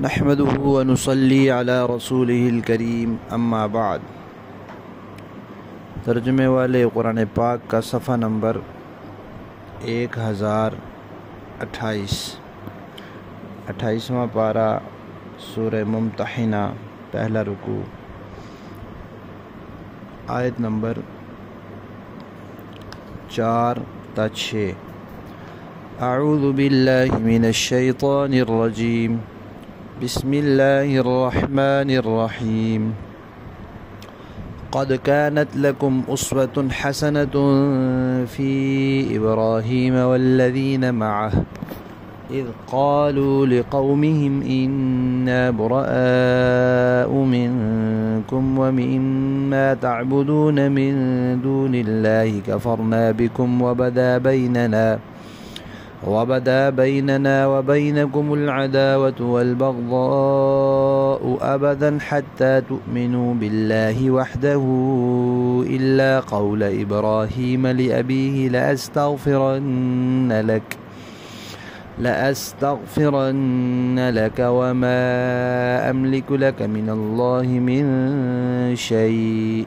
نحمده ونصلي على رسوله الكريم اما بعد۔ ترجمے والے قرآن پاک کا صفحہ نمبر 1028واں پارہ سورہ ممتحنہ، پہلا رکوع، آیت نمبر 4 تا 6۔ اعوذ باللہ من الشیطان الرجیم، بسم اللہ الرحمن الرحیم۔ قد كانت لكم أسوة حسنة في إبراهيم والذين معه إذ قالوا لقومهم إنا براء منكم ومما تعبدون من دون الله كفرنا بكم وبدا بيننا وبينكم العداوة والبغضاء أبدا حتى تؤمنوا بالله وحده إلا قول إبراهيم لأبيه لأستغفرن لك وما أملك لك من الله من شيء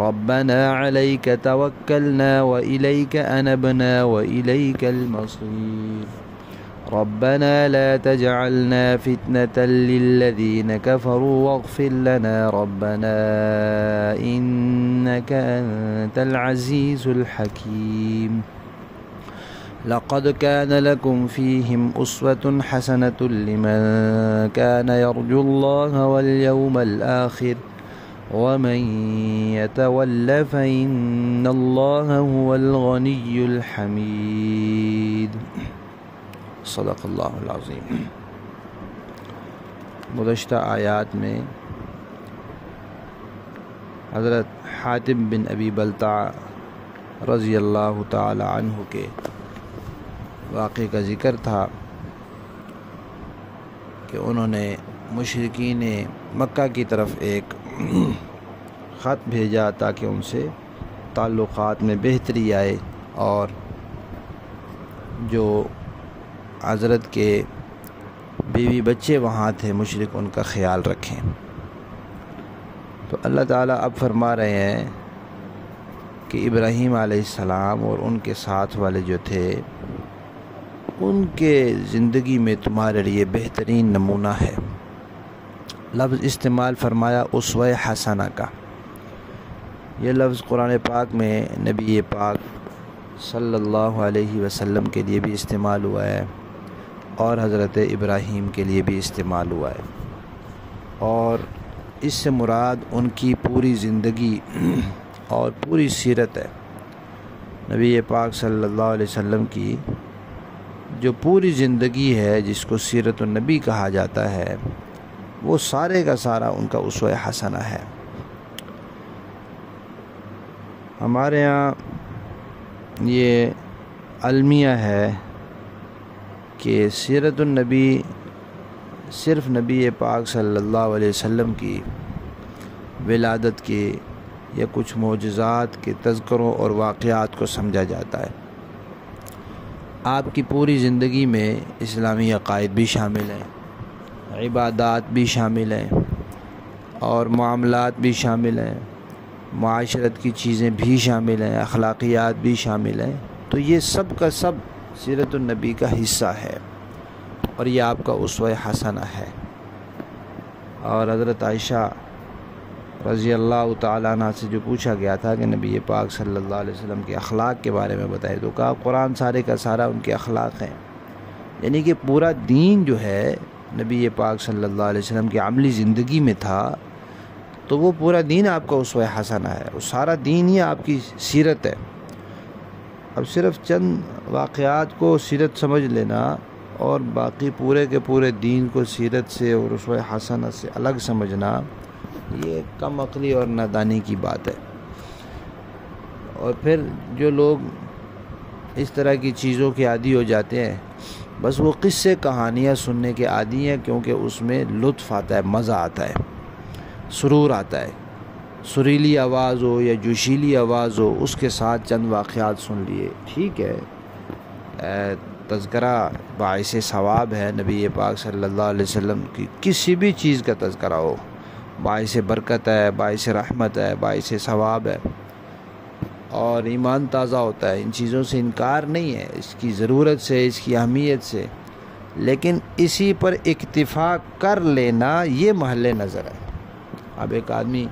ربنا عليك توكلنا وإليك أنبنا وإليك المصير ربنا لا تجعلنا فتنة للذين كفروا واغفر لنا ربنا إنك أنت العزيز الحكيم۔ لقد كان لكم فيهم أسوة حسنة لمن كان يرجو الله واليوم الآخر ومن يتول فإن الله هو الغني الحميد۔ صدق اللہ العظیم۔ گزشتہ آیات میں حضرت حاتم بن ابی بلتع رضی اللہ تعالی عنہ کے واقعے کا ذکر تھا کہ انہوں نے مشرکین مکہ کی طرف ایک خط بھیجا تاکہ ان سے تعلقات میں بہتری آئے اور جو حضرت کے بیوی بچے وہاں تھے مشرک ان کا خیال رکھیں۔ تو اللہ تعالیٰ اب فرما رہے ہیں کہ ابراہیم علیہ السلام اور ان کے ساتھ والے جو تھے ان کے زندگی میں تمہارے لیے بہترین نمونہ ہے۔ لفظ استعمال فرمایا اسوہ حسنہ کا۔ یہ لفظ قرآن پاک میں نبی پاک صلی اللہ علیہ وسلم کے لیے بھی استعمال ہوا ہے اور حضرت ابراہیم کے لیے بھی استعمال ہوا ہے، اور اس سے مراد ان کی پوری زندگی اور پوری سیرت ہے۔ نبی پاک صلی اللہ علیہ وسلم کی جو پوری زندگی ہے جس کو سیرت النبی کہا جاتا ہے، وہ سارے کا سارا ان کا اسوہ حسنہ ہے۔ ہمارے ہاں یہ المیہ ہے کہ سیرت النبی صرف نبی پاک صلی اللہ علیہ وسلم کی ولادت کے یا کچھ معجزات کے تذکروں اور واقعات کو سمجھا جاتا ہے۔ آپ کی پوری زندگی میں اسلامی عقائد بھی شامل ہیں، عبادات بھی شامل ہیں، اور معاملات بھی شامل ہیں، معاشرت کی چیزیں بھی شامل ہیں، اخلاقیات بھی شامل ہیں۔ تو یہ سب کا سب سیرت النبی کا حصہ ہے اور یہ آپ کا اسوہ حسنہ ہے۔ اور حضرت عائشہ رضی اللہ تعالیٰ عنہ سے جو پوچھا گیا تھا کہ نبی پاک صلی اللہ علیہ وسلم کے اخلاق کے بارے میں بتائے، تو کہا قرآن سارے کا سارا ان کے اخلاق ہیں، یعنی کہ پورا دین جو ہے نبی پاک صلی اللہ علیہ وسلم کی عملی زندگی میں تھا، تو وہ پورا دین آپ کا اسوہ حسنہ ہے، وہ سارا دین ہی آپ کی سیرت ہے۔ اب صرف چند واقعات کو سیرت سمجھ لینا اور باقی پورے کے پورے دین کو سیرت سے اور اسوہ حسنہ سے الگ سمجھنا، یہ کم عقلی اور نادانی کی بات ہے۔ اور پھر جو لوگ اس طرح کی چیزوں کے عادی ہو جاتے ہیں، بس وہ قصے کہانیاں سننے کے عادی ہیں، کیونکہ اس میں لطف آتا ہے، مزہ آتا ہے، سرور آتا ہے۔ سریلی آواز ہو یا جوشیلی آواز ہو، اس کے ساتھ چند واقعات سن لیے، ٹھیک ہے، تذکرہ باعث ثواب ہے نبی پاک صلی اللہ علیہ وسلم کی کسی بھی چیز کا تذکرہ ہو، باعث برکت ہے، باعث رحمت ہے، باعث ثواب ہے، اور ایمان تازہ ہوتا ہے۔ ان چیزوں سے انکار نہیں ہے، اس کی ضرورت سے، اس کی اہمیت سے، لیکن اسی پر اکتفا کر لینا یہ محل نظر ہے۔ اب ایک آدمی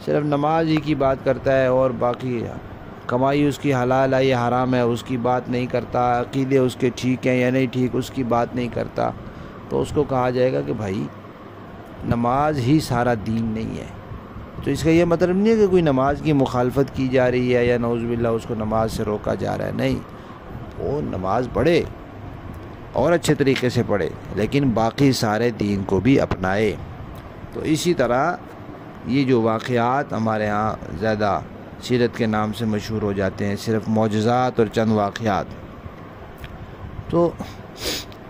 صرف نماز ہی کی بات کرتا ہے اور باقی کمائی اس کی حلال ہے یا حرام ہے اس کی بات نہیں کرتا، عقیدے اس کے ٹھیک ہیں یا نہیں ٹھیک اس کی بات نہیں کرتا، تو اس کو کہا جائے گا کہ بھائی نماز ہی سارا دین نہیں ہے۔ تو اس کا یہ مطلب نہیں ہے کہ کوئی نماز کی مخالفت کی جا رہی ہے یا نعوذ باللہ اس کو نماز سے روکا جا رہا ہے، نہیں، وہ نماز پڑھے اور اچھے طریقے سے پڑھے، لیکن باقی سارے دین کو بھی اپنائے۔ تو اسی طرح یہ جو واقعات ہمارے ہاں زیادہ سیرت کے نام سے مشہور ہو جاتے ہیں، صرف معجزات اور چند واقعات، تو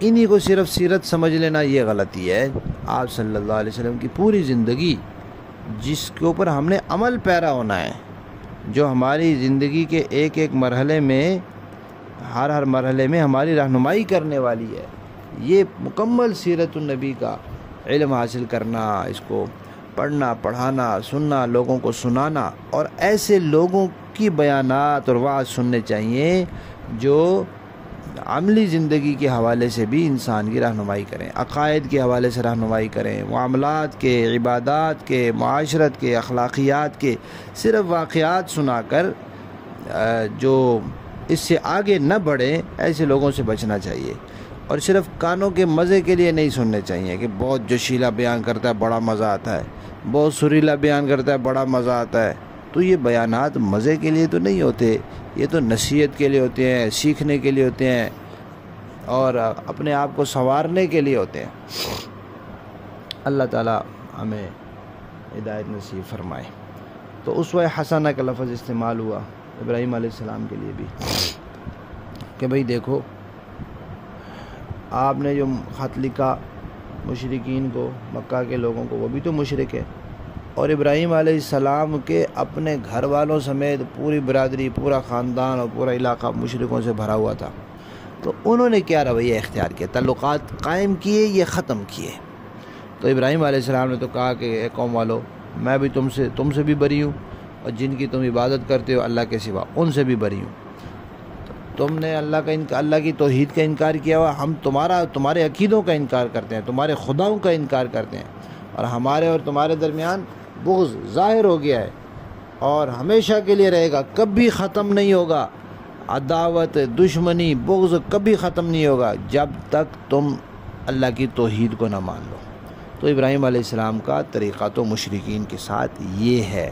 انہی کو صرف سیرت سمجھ لینا یہ غلطی ہے۔ آپ صلی اللہ علیہ وسلم کی پوری زندگی جس کے اوپر ہم نے عمل پیرا ہونا ہے، جو ہماری زندگی کے ایک ایک مرحلے میں، ہر مرحلے میں ہماری رہنمائی کرنے والی ہے، یہ مکمل سیرت النبی کا علم حاصل کرنا، اس کو پڑھنا، پڑھانا، سننا، لوگوں کو سنانا، اور ایسے لوگوں کی بیانات اور وعظ سننے چاہیے جو عملی زندگی کے حوالے سے بھی انسان کی رہنمائی کریں، عقائد کے حوالے سے رہنمائی کریں، معاملات کے، عبادات کے، معاشرت کے، اخلاقیات کے، صرف واقعات سنا کر جو اس سے آگے نہ بڑھے ایسے لوگوں سے بچنا چاہیے۔ اور صرف کانوں کے مزے کے لیے نہیں سننے چاہیے کہ بہت جوشیلا بیان کرتا ہے بڑا مزہ آتا ہے، بہت سریلا بیان کرتا ہے بڑا مزہ آتا ہے، تو یہ بیانات مزے کے لیے تو نہیں ہوتے، یہ تو نصیحت کے لیے ہوتے ہیں، سیکھنے کے لیے ہوتے ہیں، اور اپنے آپ کو سنوارنے کے لیے ہوتے ہیں۔ اللہ تعالی ہمیں ہدایت نصیب فرمائے۔ تو اسوہ حسنہ کا لفظ استعمال ہوا ابراہیم علیہ السلام کے لیے بھی کہ بھئی دیکھو، آپ نے جو خط لکھا مشرکین کو، مکہ کے لوگوں کو، وہ بھی تو مشرک ہے، اور ابراہیم علیہ السلام کے اپنے گھر والوں سمیت پوری برادری، پورا خاندان اور پورا علاقہ مشرکوں سے بھرا ہوا تھا۔ تو انہوں نے کیا رویہ اختیار کیا؟ تعلقات قائم کیے یا ختم کیے؟ تو ابراہیم علیہ السلام نے تو کہا کہ اے قوم والو، میں بھی تم سے بھی بری ہوں، اور جن کی تم عبادت کرتے ہو اللہ کے سوا ان سے بھی بری ہوں۔ تم نے اللہ کی توحید کا انکار کیا ہوا، ہم تمہارے عقیدوں کا انکار کرتے ہیں، تمہارے خداؤں کا انکار کرتے ہیں، اور ہمارے اور تمہارے درمیان بغض ظاہر ہو گیا ہے اور ہمیشہ کے لیے رہے گا، کبھی ختم نہیں ہوگا۔ عداوت، دشمنی، بغض کبھی ختم نہیں ہوگا جب تک تم اللہ کی توحید کو نہ مان لو۔ تو ابراہیم علیہ السلام کا طریقہ تو مشرکین کے ساتھ یہ ہے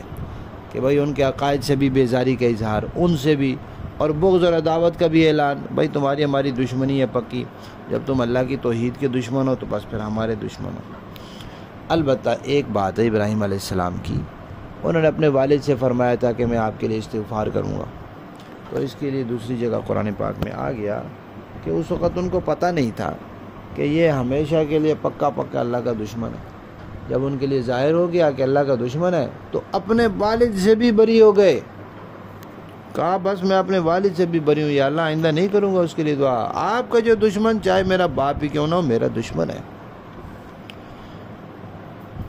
کہ بھائی ان کے عقائد سے بھی بیزاری کا اظہار، ان سے بھی، اور بغض اور عداوت کا بھی اعلان، بھائی تمہاری ہماری دشمنی ہے پکی، جب تم اللہ کی توحید کے دشمن ہو تو بس پھر ہمارے دشمن ہو۔ البتہ ایک بات ہے ابراہیم علیہ السلام کی، انہوں نے اپنے والد سے فرمایا تھا کہ میں آپ کے لیے استغفار کروں گا، تو اس کے لیے دوسری جگہ قرآن پاک میں آ گیا کہ اس وقت ان کو پتہ نہیں تھا کہ یہ ہمیشہ کے لیے پکا اللہ کا دشمن ہے۔ جب ان کے لیے ظاہر ہو گیا کہ اللہ کا دشمن ہے تو اپنے والد سے بھی بری ہو گئے، کہا بس میں اپنے والد سے بھی بری ہوں، یا اللہ آئندہ نہیں کروں گا اس کے لیے دعا، آپ کا جو دشمن چاہے میرا باپ ہی کیوں نہ ہو، میرا دشمن ہے۔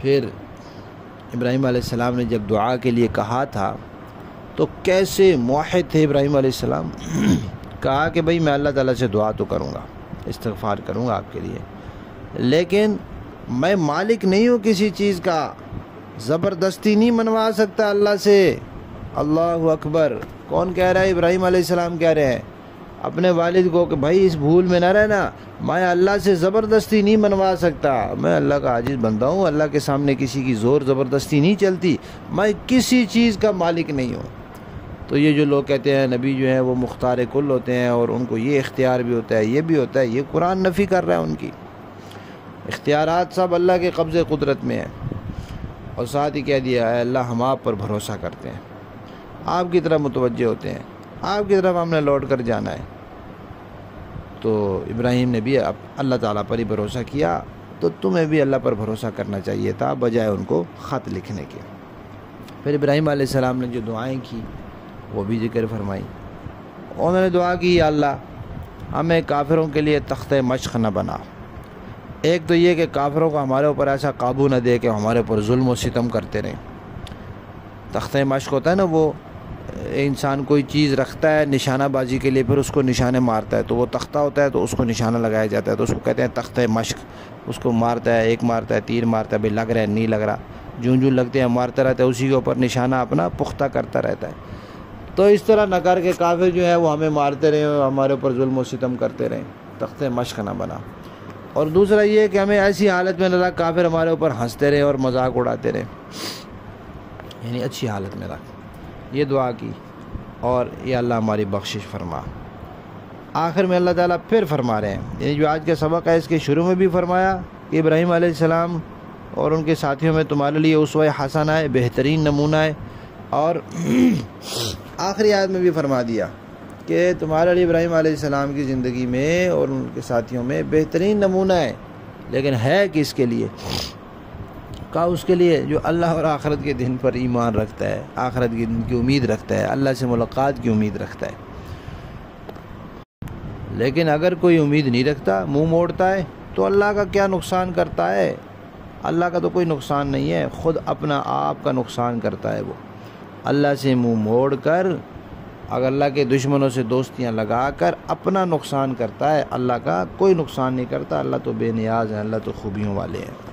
پھر ابراہیم علیہ السلام نے جب دعا کے لیے کہا تھا تو کیسے موحد تھے ابراہیم علیہ السلام، کہا کہ بھئی میں اللہ تعالیٰ سے دعا تو کروں گا، استغفار کروں گا آپ کے لیے، لیکن میں مالک نہیں ہوں کسی چیز کا، زبردستی نہیں منوا سکتا اللہ سے۔ اللہ اکبر! کون کہہ رہا ہے؟ ابراہیم علیہ السلام کہہ رہے ہیں اپنے والد کو کہ بھائی اس بھول میں نہ رہنا، میں اللہ سے زبردستی نہیں منوا سکتا، میں اللہ کا عاجز بندہ ہوں، اللہ کے سامنے کسی کی زور زبردستی نہیں چلتی، میں کسی چیز کا مالک نہیں ہوں۔ تو یہ جو لوگ کہتے ہیں نبی جو ہیں وہ مختار کل ہوتے ہیں اور ان کو یہ اختیار بھی ہوتا ہے، یہ بھی ہوتا ہے، یہ قرآن نفی کر رہا ہے ان کی۔ اختیارات سب اللہ کے قبضے قدرت میں ہیں، اور ساتھ ہی کہہ دیا ہے اللہ ہم آپ پر بھروسہ کرتے ہیں، آپ کی طرف متوجہ ہوتے ہیں، آپ کی طرف ہم نے لوٹ کر جانا ہے۔ تو ابراہیم نے بھی اللہ تعالیٰ پر ہی بھروسہ کیا، تو تمہیں بھی اللہ پر بھروسہ کرنا چاہیے تھا بجائے ان کو خط لکھنے کے۔ پھر ابراہیم علیہ السلام نے جو دعائیں کی وہ بھی ذکر فرمائی۔ انہوں نے دعا کی یا اللہ ہمیں کافروں کے لیے تخت مشق نہ بنا۔ ایک تو یہ کہ کافروں کو ہمارے اوپر ایسا قابو نہ دے کہ ہمارے اوپر ظلم و ستم کرتے رہیں۔ تخت مشق ہوتا ہے نا، وہ انسان کوئی چیز رکھتا ہے نشانہ بازی کے لیے، پھر اس کو نشانے مارتا ہے، تو وہ تختہ ہوتا ہے تو اس کو نشانہ لگایا جاتا ہے، تو اس کو کہتے ہیں تخت مشق۔ اس کو مارتا ہے، ایک مارتا ہے، تیر مارتا ہے، بھئی لگ رہا ہے نہیں لگ رہا، جوں لگتے ہیں مارتا رہتا ہے، اسی کے اوپر نشانہ اپنا پختہ کرتا رہتا ہے۔ تو اس طرح نہ کر کے کافر جو ہے وہ ہمیں مارتے رہیں اور ہمارے اوپر ظلم و ستم کرتے رہیں، تخت مشق نہ بنا۔ اور دوسرا یہ کہ ہمیں ایسی حالت میں نہ رکھ کافر ہمارے اوپر ہنستے رہیں اور مذاق اڑاتے رہیں، یعنی اچھی حالت میں رکھ۔ یہ دعا کی اور یہ اللہ ہماری بخشش فرما۔ آخر میں اللہ تعالیٰ پھر فرما رہے ہیں، یعنی جو آج کا سبق ہے اس کے شروع میں بھی فرمایا کہ ابراہیم علیہ السلام اور ان کے ساتھیوں میں تمہارے لیے اسوہ حسنہ ہے، بہترین نمونہ ہے، اور آخری آیت میں بھی فرما دیا کہ تمہارے لیے ابراہیم علیہ السلام کی زندگی میں اور ان کے ساتھیوں میں بہترین نمونہ ہے، لیکن ہے کس کے لیے؟ کہا اس کے لیے جو اللہ اور آخرت کے دن پر ایمان رکھتا ہے، آخرت کے دن کی امید رکھتا ہے، اللہ سے ملاقات کی امید رکھتا ہے۔ لیکن اگر کوئی امید نہیں رکھتا، منہ موڑتا ہے، تو اللہ کا کیا نقصان کرتا ہے؟ اللہ کا تو کوئی نقصان نہیں ہے، خود اپنا آپ کا نقصان کرتا ہے۔ وہ اللہ سے منہ موڑ کر، اگر اللہ کے دشمنوں سے دوستیاں لگا کر اپنا نقصان کرتا ہے، اللہ کا کوئی نقصان نہیں کرتا۔ اللہ تو بے نیاز ہے، اللہ تو خوبیوں والے ہیں۔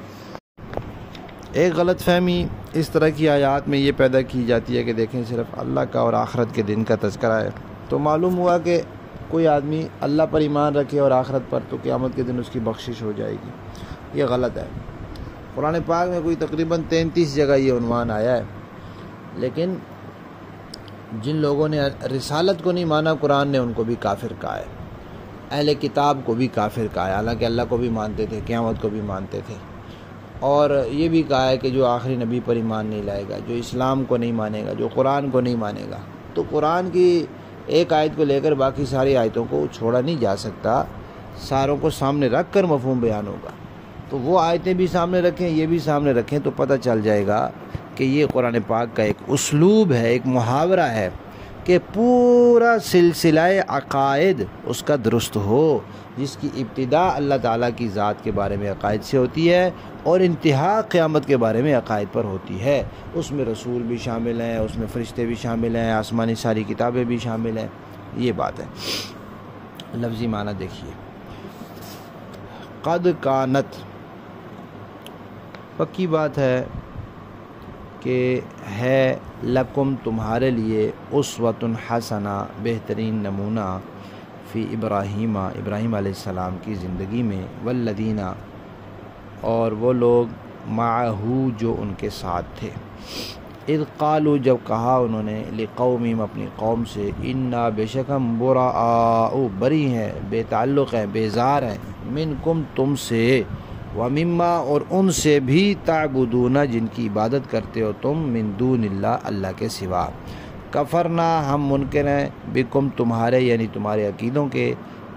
ایک غلط فہمی اس طرح کی آیات میں یہ پیدا کی جاتی ہے کہ دیکھیں صرف اللہ کا اور آخرت کے دن کا تذکرہ ہے، تو معلوم ہوا کہ کوئی آدمی اللہ پر ایمان رکھے اور آخرت پر تو قیامت کے دن اس کی بخشش ہو جائے گی۔ یہ غلط ہے۔ قرآن پاک میں کوئی تقریباً 33 جگہ یہ عنوان آیا ہے، لیکن جن لوگوں نے رسالت کو نہیں مانا، قرآن نے ان کو بھی کافر کہا ہے، اہل کتاب کو بھی کافر کہا ہے، حالانکہ اللہ کو بھی مانتے تھے، قیامت کو بھی مانتے تھے، اور یہ بھی کہا ہے کہ جو آخری نبی پر ایمان نہیں لائے گا، جو اسلام کو نہیں مانے گا، جو قرآن کو نہیں مانے گا، تو قرآن کی ایک آیت کو لے کر باقی ساری آیتوں کو چھوڑا نہیں جا سکتا، ساروں کو سامنے رکھ کر مفہوم بیان ہوگا۔ تو وہ آیتیں بھی سامنے رکھیں، یہ بھی سامنے رکھیں، تو پتہ چل جائے گا کہ یہ قرآن پاک کا ایک اسلوب ہے، ایک محاورہ ہے کہ پورا سلسلہ عقائد اس کا درست ہو، جس کی ابتدا اللہ تعالیٰ کی ذات کے بارے میں عقائد سے ہوتی ہے اور انتہا قیامت کے بارے میں عقائد پر ہوتی ہے۔ اس میں رسول بھی شامل ہیں، اس میں فرشتے بھی شامل ہیں، آسمانی ساری کتابیں بھی شامل ہیں۔ یہ بات ہے۔ لفظی معنی دیکھیے، قد کانت، پکی بات ہے کہ ہے لکم تمہارے لیے اسوۃ حسنہ، بہترین نمونہ، فی ابراہیم، ابراہیم علیہ السلام کی زندگی میں، والذین، اور وہ لوگ، معہو، جو ان کے ساتھ تھے، اذ قالوا، جب کہا انہوں نے، لقومہم، اپنی قوم سے، انا، بے شک ہم، براء، بری ہیں، بے تعلق ہیں، بیزار ہیں، منکم، تم سے، ومما، اور ان سے بھی، تعبدون، جن کی عبادت کرتے ہو تم، من دون اللہ، اللہ کے سوا، کفرنا، ہم منکر ہیں، بکم، تمہارے، یعنی تمہارے عقیدوں کے،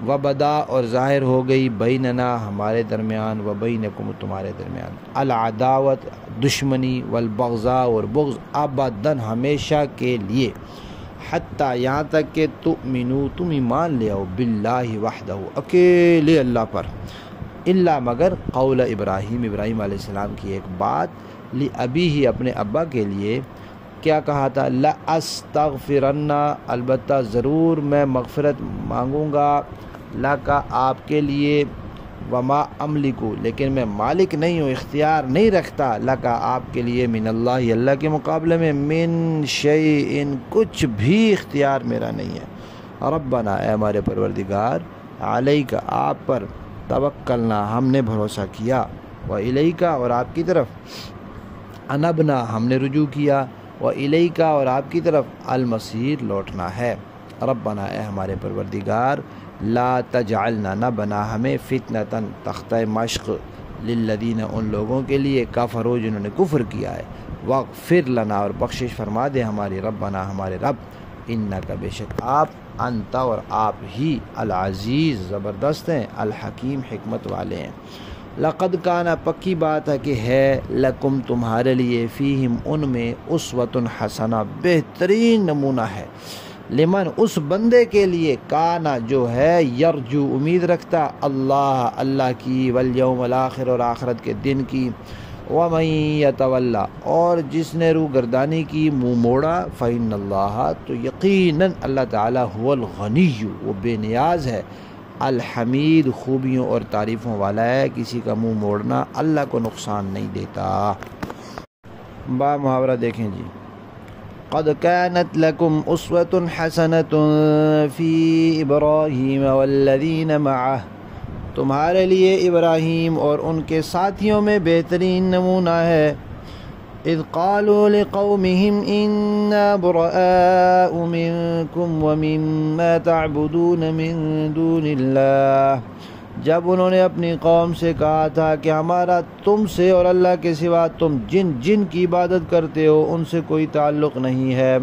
وبدا، اور ظاہر ہو گئی، بیننا، ہمارے درمیان، وبینکم، تمہارے درمیان، العداوت، دشمنی، والبغضاء، اور بغض، ابداً، ہمیشہ کے لیے، حتیٰ، یہاں تک کہ تؤمنو، تم ایمان لے آؤ، باللہ وحدہ، اکیلے اللہ پر، الا، مگر، قول ابراہیم، ابراہیم علیہ السلام کی ایک بات، لأبیہ، اپنے ابا کے لیے، کیا کہا تھا، لأستغفرن، البتہ ضرور میں مغفرت مانگوں گا، لکا، آپ کے لیے، وما املکو، لیکن میں مالک نہیں ہوں، اختیار نہیں رکھتا، لکا، آپ کے لیے، من اللہ، اللہ کے مقابلے میں، من شیئن، کچھ بھی اختیار میرا نہیں ہے، ربنا، اے ہمارے پروردگار، علیک، آپ پر، توکلنا، ہم نے بھروسہ کیا، وإلیک، اور آپ کی طرف، انبنا، ہم نے رجوع کیا، وإلیک، اور آپ کی طرف، المصیر، لوٹنا ہے، ربنا، اے ہمارے پروردگار، لا تجعلنا، نہ بنا ہمیں، فتنةً، تختہ مشق، للذین، ان لوگوں کے لیے، کفروا، جنہوں نے کفر کیا ہے، واغفر لنا، اور بخشش فرما دے ہماری، ربنا، ہمارے رب، انک، بے شک آپ، انت، اور آپ ہی، العزیز، زبردست ہیں، الحکیم، حکمت والے ہیں، لقد کان، پکی بات ہے کہ ہے، لکم، تمہارے لیے، فیہم، ان میں، اسوۃ حسنہ، بہترین نمونہ ہے، لمن اس بندے کے لیے کانا جو ہے یرجو امید رکھتا اللہ کی والیوم الآخر اور آخرت کے دن کی ومن یتولا اور جس نے رو گردانی کی منہ موڑا فإن اللہ تو یقیناً اللہ تعالی هو الغنی وہ بے نیاز ہے الحمید خوبیوں اور تعریفوں والا ہے کسی کا منہ موڑنا اللہ کو نقصان نہیں دیتا۔ با محاورہ دیکھیں جی قد كانت لكم أسوة حسنة في إبراهيم والذين معه تمہارے لیے ابراہیم اور ان کے ساتھیوں میں بہترین نمونہ ہے اذ قالوا لقومهم إنا براء منكم ومما تعبدون من دون الله جب انہوں نے اپنی قوم سے کہا تھا کہ ہمارا تم سے اور اللہ کے سوا تم جن کی عبادت کرتے ہو ان سے کوئی تعلق نہیں ہے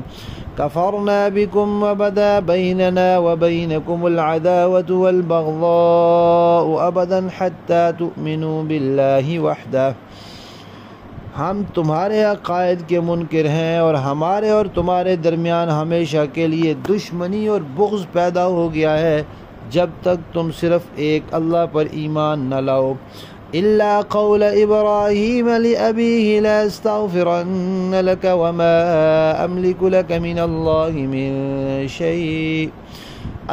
کفرنا بکم وبدا بیننا وبینکم العداوة والبغضاء ابدا حتى تؤمنوا باللہ وحدہ ہم تمہارے عقائد کے منکر ہیں اور ہمارے اور تمہارے درمیان ہمیشہ کے لیے دشمنی اور بغض پیدا ہو گیا ہے جب تک تم صرف ایک اللہ پر ایمان نہ لاؤ الا قول ابراہیم لأبیہ لا استغفرن لک وما املک لک من اللہ من شیء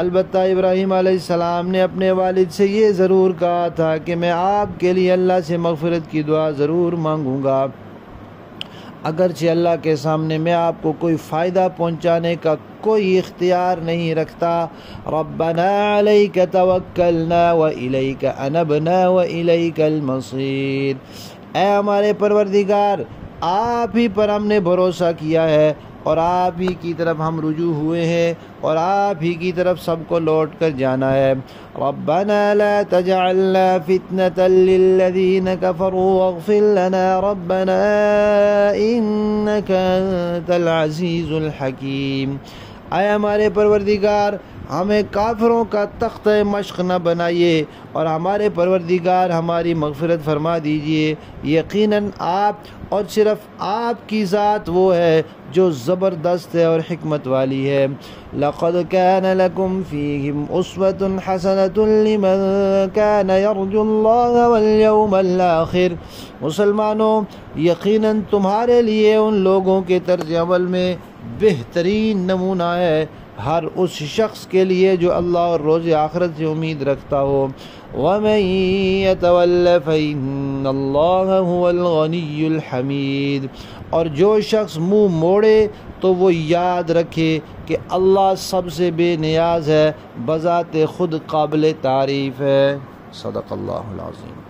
البتہ ابراہیم علیہ السلام نے اپنے والد سے یہ ضرور کہا تھا کہ میں آپ کے لیے اللہ سے مغفرت کی دعا ضرور مانگوں گا اگرچہ اللہ کے سامنے میں آپ کو کوئی فائدہ پہنچانے کا کوئی اختیار نہیں رکھتا ربنا علیک توکلنا وإلیک انبنا وإلیک المصیر اے ہمارے پروردگار آپ ہی پر ہم نے بھروسہ کیا ہے اور آپ ہی کی طرف ہم رجوع ہوئے ہیں اور آپ ہی کی طرف سب کو لوٹ کر جانا ہے ربنا لا تجعلنا فتنة للذین کفروا واغفر لنا ربنا انک انت العزیز الحکیم اے ہمارے پروردگار ہمیں کافروں کا تخت مشق نہ بنائیے اور ہمارے پروردگار ہماری مغفرت فرما دیجئے یقیناً آپ اور صرف آپ کی ذات وہ ہے جو زبردست ہے اور حکمت والی ہے لقد كان لكم فيهم أسوة حسنة لمن كان يرجو الله واليوم الآخر مسلمانوں یقیناً تمہارے لیے ان لوگوں کے طرز عمل میں بہترین نمونہ ہے ہر اس شخص کے لیے جو اللہ اور روز آخرت سے امید رکھتا ہو وَمَن يَتَوَلَّ فَإِنَّ اللَّهَ هُوَ الْغَنِيُّ الْحَمِيدُ اور جو شخص منہ موڑے تو وہ یاد رکھے کہ اللہ سب سے بے نیاز ہے بذات خود قابل تعریف ہے صدق اللہ العظیم۔